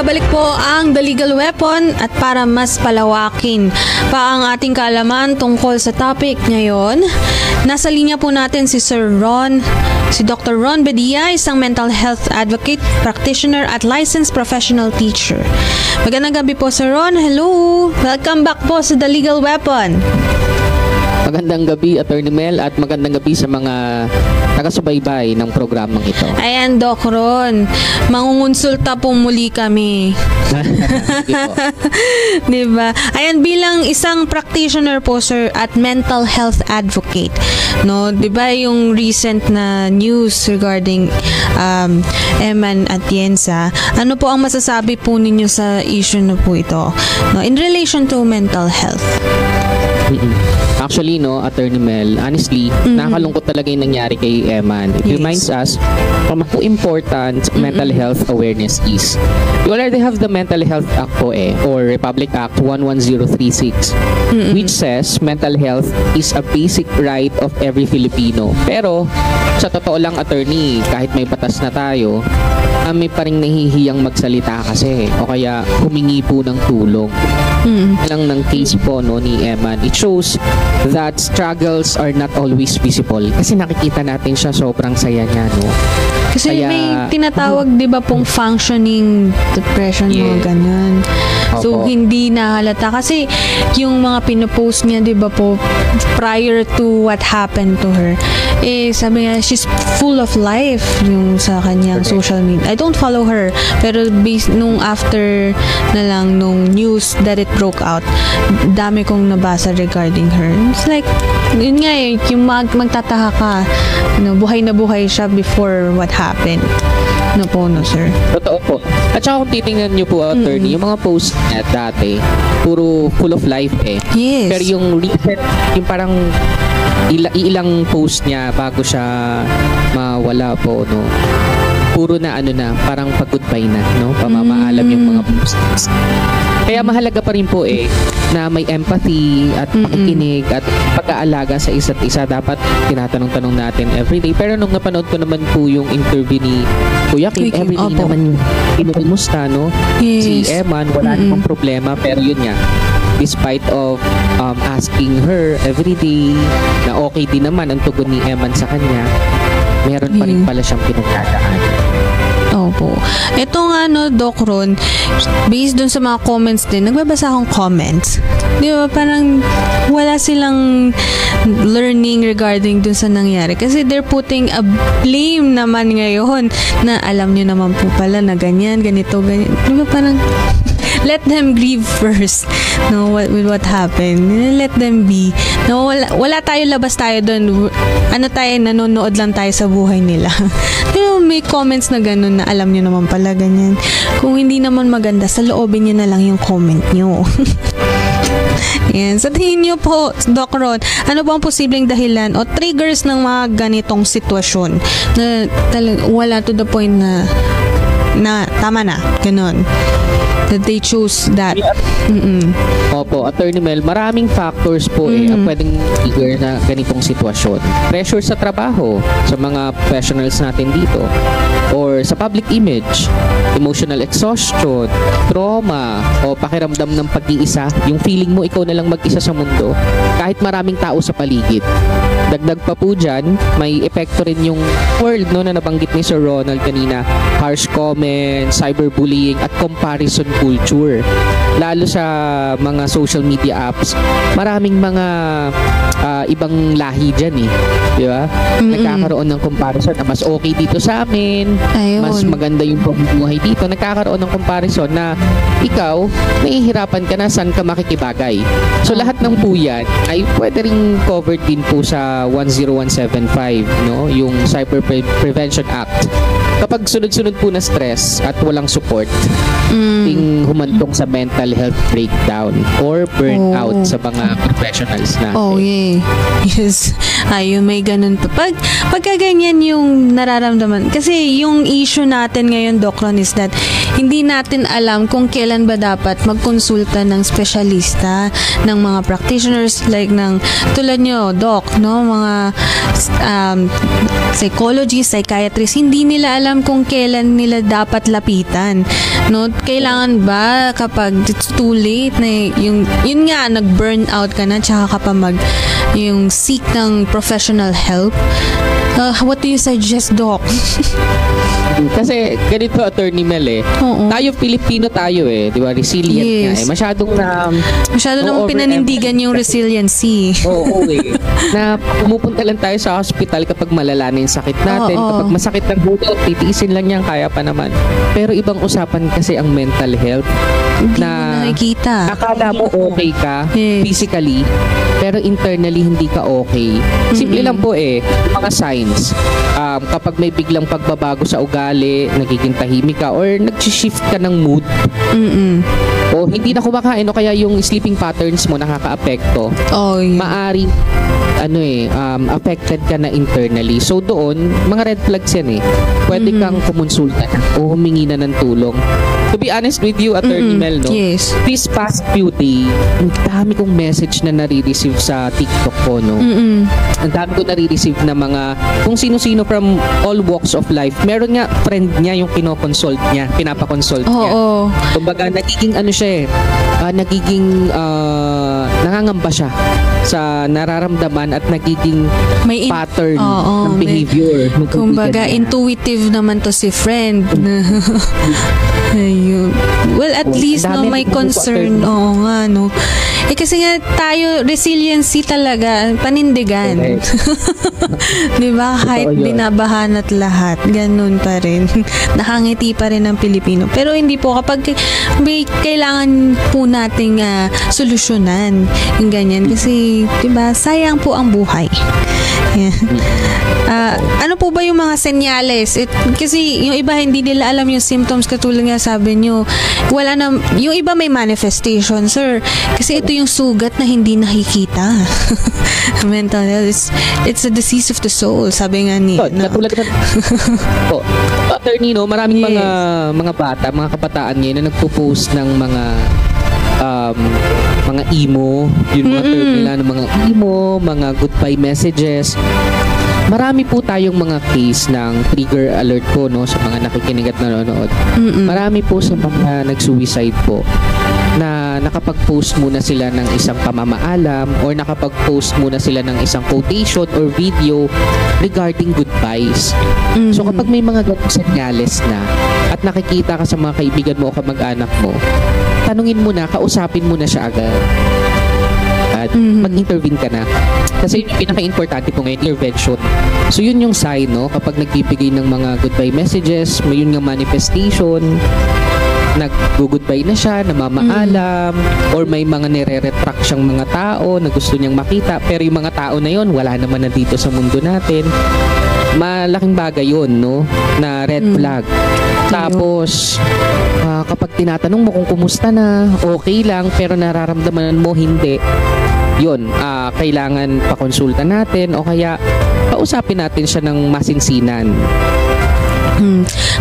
nagbabalik po ang The Legal Weapon at para mas palawakin pa ang ating kaalaman tungkol sa topic ngayon, nasa linya po natin si si Dr. Ron Bedia, isang mental health advocate, practitioner at licensed professional teacher. Magandang gabi po Sir Ron. Hello! Welcome back po sa The Legal Weapon. Magandang gabi, Attorney Mel, at magandang gabi sa mga taga-subaybay ng programang ito. Ayan, Doc Ron. Mangungonsulta po muli kami. Diba? Ayan, bilang isang practitioner po, sir, at mental health advocate, no? Diba yung recent na news regarding Eman Atienza, ano po ang masasabi po ninyo sa issue na po ito, no? In relation to mental health? Actually, no, Attorney Mel, honestly, nakakalungkot talaga yung nangyari kay Eman. It reminds us from how important mental health awareness is. You already have the Mental Health Act po or Republic Act 11036, which says mental health is a basic right of every Filipino. Pero, sa totoo lang, Attorney, kahit may batas na tayo, may pa rin nahihiyang magsalita kasi o kaya humingi po ng tulong. Lang ng case po no, ni Eman. It shows that struggles are not always visible. Kasi nakikita natin siya, sobrang saya niya, no? Kasi kaya, may tinatawag, di ba, pong functioning depression, mga ganyan. So, hindi nahalata. Kasi yung mga pinopost niya, di ba po, prior to what happened to her, sabi niya, she's full of life yung sa kanyang social media. I don't follow her, pero nung after na lang, nung news that it broke out, dami kong nabasa regarding her. It's like, yun nga yung magtataka ka, buhay na buhay siya before what happened. No po, no, sir. Totoo po. At saka kung titingnan niyo po, Attorney, yung mga post niya dati, puro full of life Yes. Pero yung recent, yung parang ilang post niya bago siya mawala po, no? Puro na parang pag-goodbye na, no? Pamamaalam yung mga posts. Kaya mahalaga pa rin po na may empathy at pakikinig at pag-aalaga sa isa't isa. Dapat tinatanong-tanong natin everyday. Pero nung napanood ko naman po yung interview ni Kuya Kim, everyday naman kinumusta, no? Yes. Si Eman, wala namang problema. Pero yun nga, despite of asking her everyday na okay din naman ang tugon ni Eman sa kanya, meron pa rin pala siyang pinagdadaan. Opo. Ito nga, no, Doc Ron, based dun sa mga comments din, nagbabasa akong comments. Di ba, parang wala silang learning regarding dun sa nangyari. Kasi they're putting a blame naman ngayon na alam nyo naman po pala na ganyan, ganito, ganyan. Di ba, parang let them grieve first, no, with what happened. Let them be. No, wala tayo, labas tayo doon. Ano tayo, nanonood lang tayo sa buhay nila. Pero may comments na ganun na alam nyo naman pala ganyan. Kung hindi naman maganda, sa loobin nyo na lang yung comment nyo. Yan. Sa tingin nyo po, Doc Ron, ano ba ang posibleng dahilan o triggers ng mga ganitong sitwasyon na wala to the point na tama na, ganun, that they choose that? Opo, Attorney Mel, maraming factors po ang pwedeng trigger na ganitong sitwasyon. Pressure sa trabaho, sa mga professionals natin dito, or sa public image, emotional exhaustion, trauma, o pakiramdam ng pag-iisa, yung feeling mo ikaw na lang mag-isa sa mundo, kahit maraming tao sa paligid. Dagdag pa po dyan, may epekto rin yung world, no, na nabanggit ni Sir Ronald kanina, harsh comments, cyberbullying, at comparison culture. Lalo sa mga social media apps, maraming mga ibang lahi dyan di ba? Nagkakaroon ng comparison na mas okay dito sa amin, mas maganda yung pamumuhay dito. Nagkakaroon ng comparison na ikaw, nahihirapan ka na saan ka makikibagay. So lahat ng po yan ay pwede rin covered din po sa 10175, no? Yung Cyber Prevention Act. Kapag sunod-sunod po na stress at walang support, ting humantong sa mental health breakdown or burnout sa mga professionals natin. Oh, yeah. Yes. Ayun, may ganun pa. Pagka ganyan yung nararamdaman, kasi yung issue natin ngayon, Doc Ron, is that hindi natin alam kung kailan ba dapat magkonsulta ng spesyalista, ng mga practitioners, like ng tulad nyo, Doc, no? Mga psychologists, psychiatrists, hindi nila alam alam kung kailan nila dapat lapitan. No, kailangan ba kapag it's too late na yun nga nag-burn out ka na tsaka ka pa yung seek ng professional help? What do you suggest, Doc? Kasi ganito, Attorney Mel tayo Pilipino tayo di ba? Resilient nga Masyado naman pinanindigan yung resiliency. Oo na pumupunta lang tayo sa hospital kapag malala na yung sakit natin. Kapag masakit ng buto, titiisin lang yan, kaya pa naman. Pero ibang usapan kasi ang mental health. Hindi na mo nakikita. Akala mo okay ka physically, pero internally hindi ka okay. Simple lang po mga signs. Kapag may biglang pagbabago sa ugali, nagiging tahimik ka or nag-shift ka ng mood. O hindi na kumakain o kaya yung sleeping patterns mo nakaka-apekto. Maari affected ka na internally. So doon, mga red flags yan Pwede kang kumonsulta na o humingi na ng tulong. To be honest with you, Attorney Mel, no? Yes. This past few days, ang dami kong message na nare-receive sa TikTok ko, no? Ang dami ko nare-receive na mga kung sino-sino from all walks of life. Meron nga friend niya yung pinapakonsult niya. Kumbaga, nagiging nagiging nangangamba siya sa nararamdaman at nagiging pattern ng behavior. Kumbaga, intuitive naman to si friend. Ayun. Well, at least may concern. Oo nga, no. Kasi nga tayo, resiliency talaga, panindigan. Diba? Kahit binabahan at lahat, ganun pa rin. Nakangiti pa rin ang Pilipino. Pero hindi po, kapag may kailangan po nating solusyonan yung ganyan. Kasi, diba, sayang po ang buhay. Ano po ba yung mga senyales? Kasi yung iba hindi nila alam yung symptoms, katulad nga sabi nyo, wala na, yung iba may manifestation, sir. Kasi ito yung sugat na hindi nakikita. Mental health, it's a disease of the soul, sabi nga ni. Katulad ka. Attorney, no, maraming mga bata, mga kabataan ngayon na nagpo-post ng mga emo, yung mga term nila ng mga emo, mga goodbye messages. Marami po tayong mga case ng trigger alert po, no, sa mga nakikinig at nanonood. Marami po sa mga nag-suicide po na nakapag-post muna sila ng isang pamamaalam or nakapag-post muna sila ng isang quotation or video regarding goodbyes. So kapag may mga ganong senyales na at nakikita ka sa mga kaibigan mo o kamag-anak mo, tanungin mo na, kausapin mo na siya agad. At mag-intervene ka na. Kasi yung pinaka-importante po ngayon, intervention. So yun yung sign, no? Kapag nagbibigay ng mga goodbye messages, may yun nga manifestation, nag-goodbye na siya, namamaalam, or may mga nire-retract siyang mga tao na gusto niyang makita, pero yung mga tao na yun, wala naman na dito sa mundo natin. Malaking bagay yun, no? Na red flag. Tapos, kapag tinatanong mo kung kumusta na, okay lang, pero nararamdaman mo hindi, yun, kailangan pakonsulta natin o kaya pausapin natin siya ng masinsinan.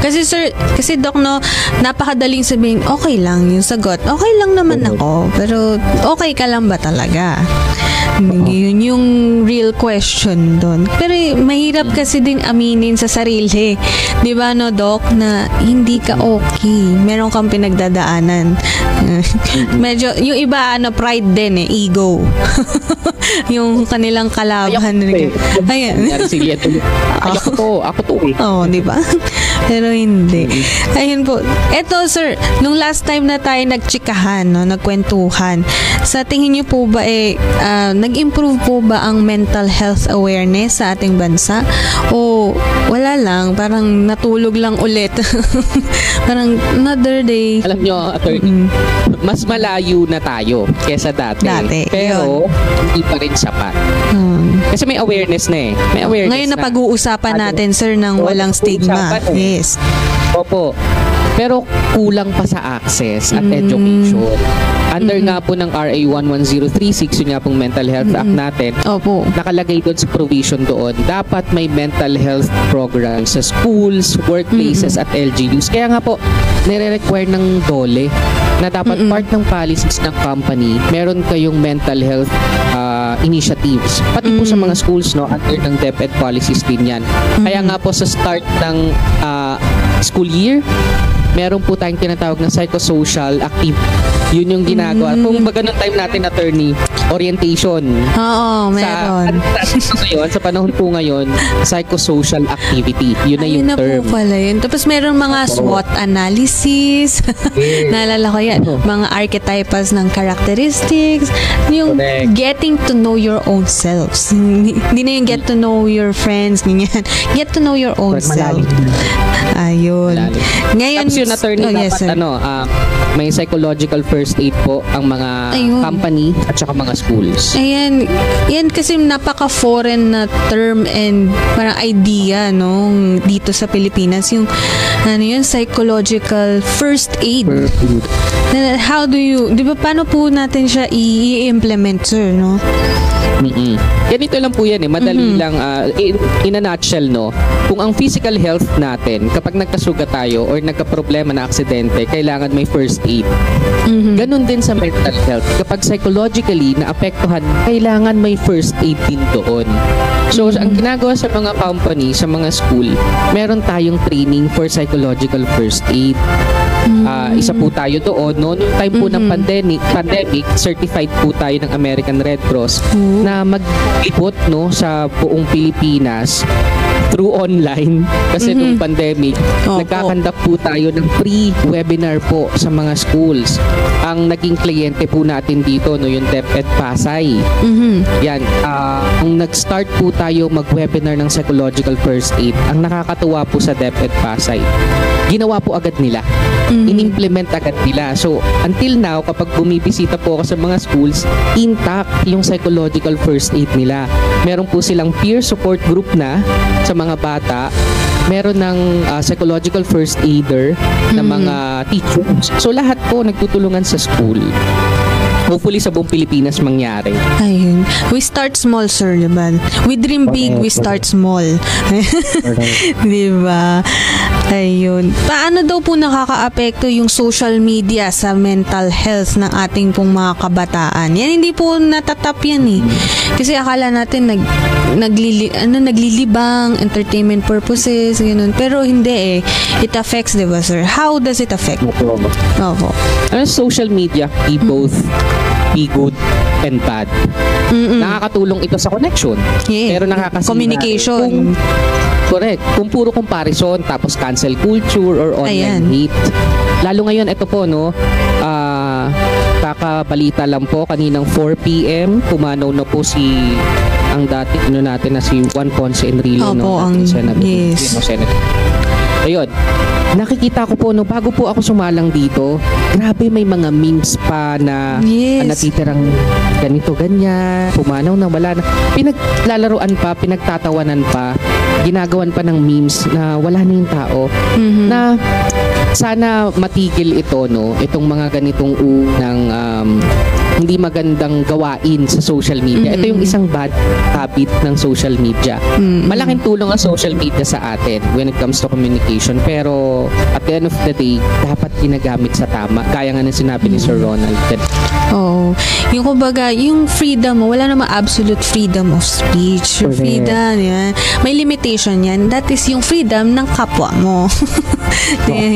Kasi sir, Doc, no, napakadaling sabihin, okay lang yung sagot. Okay lang naman ako, pero okay ka lang ba talaga? Yun yung real question doon. Pero mahirap kasi din aminin sa sarili. Di ba, no, Doc, na hindi ka okay. Meron kang pinagdadaanan. Medyo, yung iba, pride din ego. Yung kanilang kalaban. Ayan. Ako to. Oo, di ba? Pero hindi. Ayun po. Eto, sir, nung last time na tayo nagtsikahan, no, nagkwentuhan, sa tingin niyo po ba nag-improve po ba ang mental health awareness sa ating bansa? O wala lang, parang natulog lang ulit. Parang another day. Alam nyo, attorney, mas malayo na tayo kesa dati. Pero, hindi pa rin sapat. Kasi may awareness na May awareness ngayon na pag-uusapan natin, sir, ng walang stigma. Yes. Opo. Pero kulang pa sa access at education. Under nga po ng RA 11036, yun nga pong Mental Health Act natin, nakalagay doon sa provision doon, dapat may mental health program sa schools, workplaces at LGUs. Kaya nga po, nire-require ng DOLE na dapat part ng policies ng company, meron kayong mental health initiatives. Pati po sa mga schools, no, under ng DepEd policies din yan. Kaya nga po sa start ng school year, meron po tayong tinatawag na psychosocial active. Yun yung ginagawa. Kung baga nung time natin, attorney, orientation. Oo, meron. Sa panahon po ngayon, psychosocial activity. Yun na yung Ayun term. na po pala yun. Tapos meron mga SWOT analysis. Naalala ko yan. Mga archetypes ng characteristics. Yung Correct. getting to know your own selves. Hindi na yung get to know your friends. Ganyan. Get to know your own self. Ayun. Malalim. Ngayon, Tapos yun, attorney, yes, dapat sir. may psychological first aid po ang mga Ayun. company at saka mga schools. Ayan, yan kasi napaka-foreign na term and parang idea, no, dito sa Pilipinas. Yung, psychological first aid. How do you, di ba, paano po natin siya i-implement, sir, no? Ganito lang po yan madali lang in a nutshell, no, kung ang physical health natin kapag nagkasuga tayo or nagka-problema na aksidente, kailangan may first aid. Ganun din sa mental health, kapag psychologically naapektuhan, kailangan may first aid din doon. So ang ginagawa sa mga company, sa mga school, meron tayong training for psychological first aid. Isa po tayo doon, no? Noong time po ng pandemic, certified po tayo ng American Red Cross na mag-ipot, no, sa buong Pilipinas through online kasi nung pandemic, nagkakandak po tayo ng free webinar po sa mga schools. Ang naging kliyente po natin dito, no, yung DepEd Pasay. Yan, kung nag-start po tayo mag-webinar ng psychological first aid, ang nakakatuwa po sa DepEd Pasay, ginawa po agad nila. In-implement agad nila. So, until now, kapag bumibisita po ako sa mga schools, intact yung psychological first aid nila. Meron po silang peer support group na sa mga bata. Meron ng psychological first aider na mga teachers. So, lahat po nagtutulungan sa school. Hopefully sa buong Pilipinas mangyari. Ayun. We start small, sir, diba? We dream big, we start small. Diba? Ayun. Paano daw po nakakaapekto yung social media sa mental health ng ating pong mga kabataan? Yan, hindi po natatap yan eh. Kasi akala natin naglilibang, entertainment purposes, ganun. Pero hindi eh. It affects, diba, sir? How does it affect? Opo. Social media, both be good and bad. Nakakatulong ito sa connection. Yeah. Pero nakakasira. Communication. Correct. Kung puro comparison, tapos cancel culture or online hate. Lalo ngayon, ito po, no, kakabalita lang po, kaninang 4 p.m., pumanaw na po ang dati, natin na si Juan Ponce Enrile, no, ang Senator. yes. Ayun, nakikita ko po, no, bago po ako sumalang dito, grabe may mga memes pa na natitirang ganito, ganyan, pumanaw na, wala na. Pinaglalaruan pa, pinagtatawanan pa, ginagawan pa ng memes na wala na yung tao. Na sana matigil ito, no, itong mga ganitong unang hindi magandang gawain sa social media. Ito yung isang bad habit ng social media. Malaking tulong ang social media sa atin when it comes to communication. Pero at the end of the day, dapat ginagamit sa tama. Kaya nga na sinabi ni Sir Ronald. Oo. Yung kumbaga, yung freedom mo, wala namang absolute freedom of speech. Your freedom, yan. May limitation yan. That is yung freedom ng kapwa mo.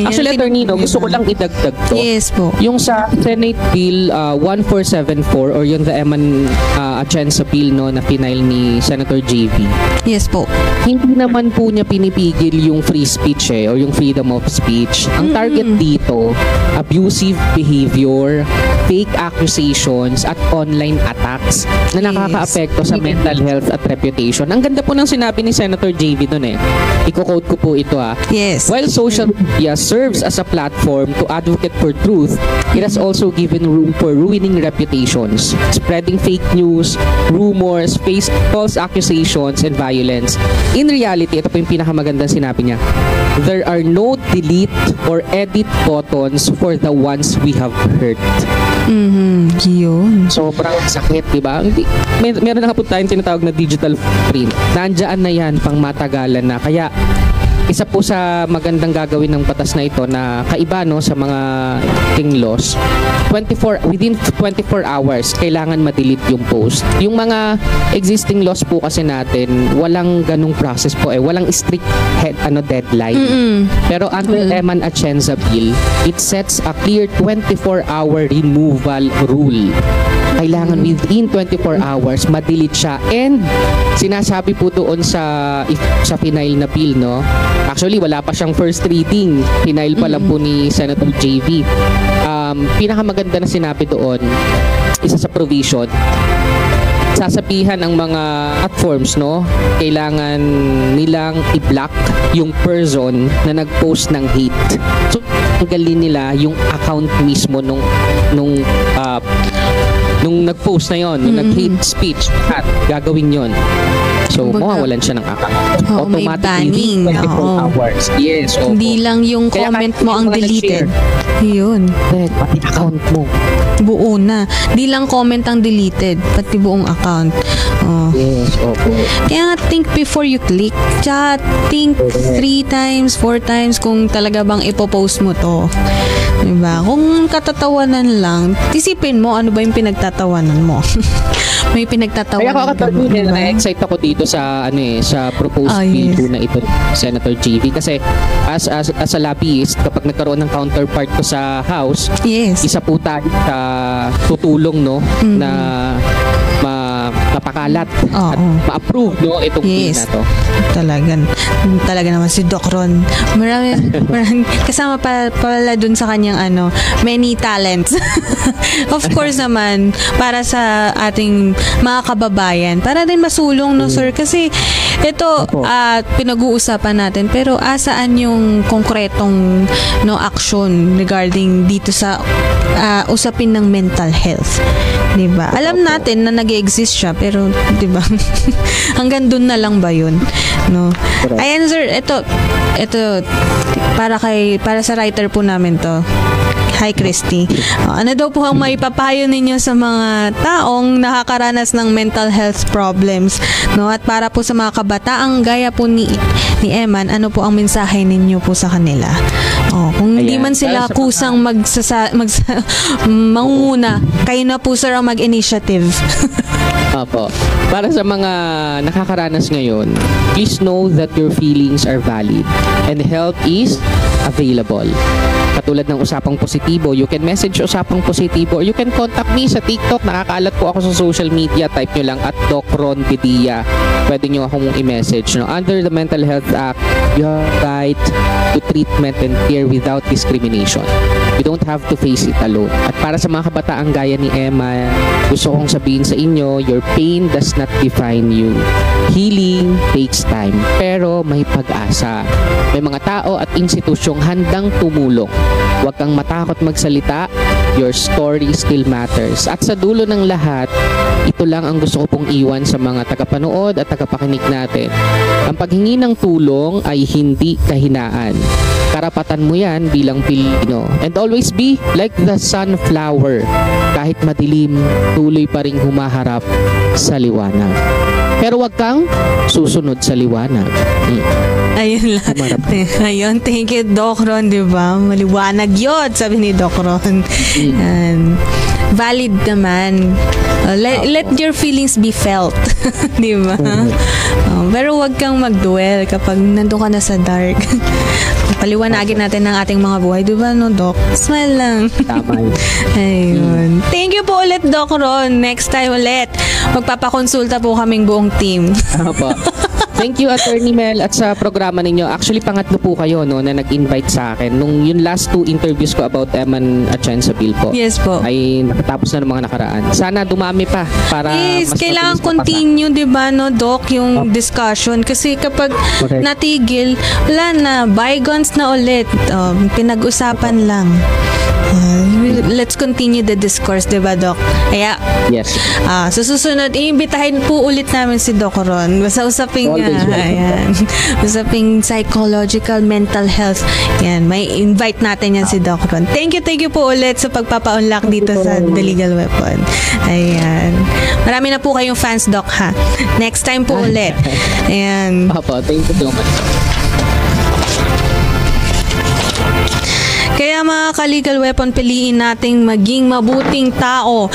Actually, attorney, no, gusto ko lang idagdag to. Yes po. Yung sa Senate Bill 1474 or yung the Eman Atienza Bill, no, na final ni Senator JV. Yes po. Hindi naman po niya pinipigil yung free speech or yung freedom of speech. Ang target dito, abusive behavior, fake accusations at online attacks na nakakaapekto sa mental health at reputation. Ang ganda po ng sinabi ni Senator JV doon Iko-quote ko po ito Yes. While social media serves as a platform to advocate for truth, it has also given room for ruining reputations, spreading fake news, rumors, false accusations, and violence. In reality, ito po yung pinakamagandang sinabi niya, there are no delete or edit buttons for the ones we have hurt. Yun. Sobrang sakit, di ba? Meron na nga po tayong tinatawag na digital print. Nandiyan na yan pang matagalan na. Kaya isa po sa magandang gagawin ng batas na ito na kaiba no sa mga king laws, within 24 hours kailangan ma-delete yung post. Yung mga existing laws po kasi natin, walang ganung process po walang strict deadline. Pero under Eman Atienza Bill, it sets a clear 24-hour removal rule. Kailangan within 24 hours ma-delete siya, and sinasabi po doon sa final na bill, no? Actually wala pa siyang first reading, final pa lang po ni Senator JV. Pinakamaganda na sinabi doon, isa sa provision, sasabihan ang mga platforms, no, kailangan nilang i-block yung person na nag-post ng hate. So tanggalin nila yung account mismo nung nag-post na yon, nung nag-hate speech, at gagawin yon. So, mawawalan siya ng account. Automatically, 24 hours. Yes. Hindi lang yung kaya comment mo ang deleted. Yun. Pati account mo. Buo na. Di lang comment ang deleted, pati buong account. Yes, opo. Kaya nga, think before you click. Tsaka think 3 times, 4 times kung talaga bang ipopost mo to. Diba? Kung katatawanan lang, isipin mo ano ba yung pinagtatawanan mo. May pinagtatawanan. Kaya ako na-excite ako dito sa sa proposed bill po na ito, Senator JV, kasi as a lobbyist, kapag nagkaroon ng counterpart ko sa House, isa po tayo sa tutulong, no, na mapakalat at ma-approve, no, itong bill na to. Talaga naman si Doc Ron. Marami kasama pala dun sa kanyang many talents. Of course naman, para sa ating mga kababayan, para din masulong, no, sir, kasi ito pinag-uusapan natin, pero asaan yung konkretong action regarding dito sa usapin ng mental health, 'di ba? Alam natin na nag-exist siya, pero 'di ba? Hanggang doon na lang ba 'yun, no? Ayan, sir, ito para sa writer po namin to. Hi, Christy. Ano daw po ang maipapayo ninyo sa mga taong nakakaranas ng mental health problems, no? At para po sa mga kabataang gaya po ni Eman, ano po ang mensahe ninyo po sa kanila? Kung hindi man sila kusang manguna, kayo na po, sir, ang mag-initiative. Opo. Para sa mga nakakaranas ngayon, please know that your feelings are valid and help is available. Katulad ng Usapang Positibo, you can message Usapang Positibo, or you can contact me sa TikTok. Nakakaalat po ako sa social media. Type nyo lang at Doc Ron Pedia. Pwede nyo akong i-message. No? Under the Mental Health Act, you have right to treatment and care without discrimination. You don't have to face it alone. At para sa mga kabataang gaya ni Emma, gusto kong sabihin sa inyo, your pain does not define you. Healing takes time, pero may pag-asa. May mga tao at institusyong handang tumulong. Huwag kang matakot magsalita. Your story still matters. At sa dulo ng lahat, ito lang ang gusto ko pong iwan sa mga tagapanood at tagapakinig natin. Ang paghingi ng tulong ay hindi kahinaan. Karapatan mo yan bilang Pilipino. And always be like the sunflower. Kahit madilim, tuloy pa ring humaharap sa liwanag. Pero wag kang susunod sa liwanag. Ayun lang. Ayun, thank you, Doc Ron, di ba? Maliwanag yun, sabi ni Doc Ron. And valid naman. Let your feelings be felt. Di ba? Pero wag kang mag-dwell kapag nandun ka na sa dark. Paliwanagin natin ng ating mga buhay. Di ba, no, Doc? Smile lang. Tama. Ayun. Thank you po ulit, Doc Ron. Next time ulit, magpapakonsulta po kaming buong team. Opo. Thank you, Attorney Mel, at sa programa ninyo. Actually, pangatlo po kayo, no, na nag-invite sa akin. Nung yung last 2 interviews ko about Eman Atienza Bill po. Yes po. Ay nakatapos na ng mga nakaraan. Sana dumami pa para mas kailangan continue, di ba, no, Doc, yung discussion. Kasi kapag natigil, wala na, bygones na ulit. Pinag-usapan lang. Let's continue the discourse, di ba, Doc? Kaya, yes. Sa susunod, iimbitahin po ulit namin si Doc Ron. Basta usaping, usaping psychological, mental health. Yan, may invite natin yan si Doc Ron. Thank you po ulit sa pagpapa-unlock dito sa The Legal Weapon. Ayan. Marami na po kayong fans, Doc, ha? Next time po ulit. Ayan. Papa, thank you so much. Kaya mga ka-legal weapon, piliin nating maging mabuting tao.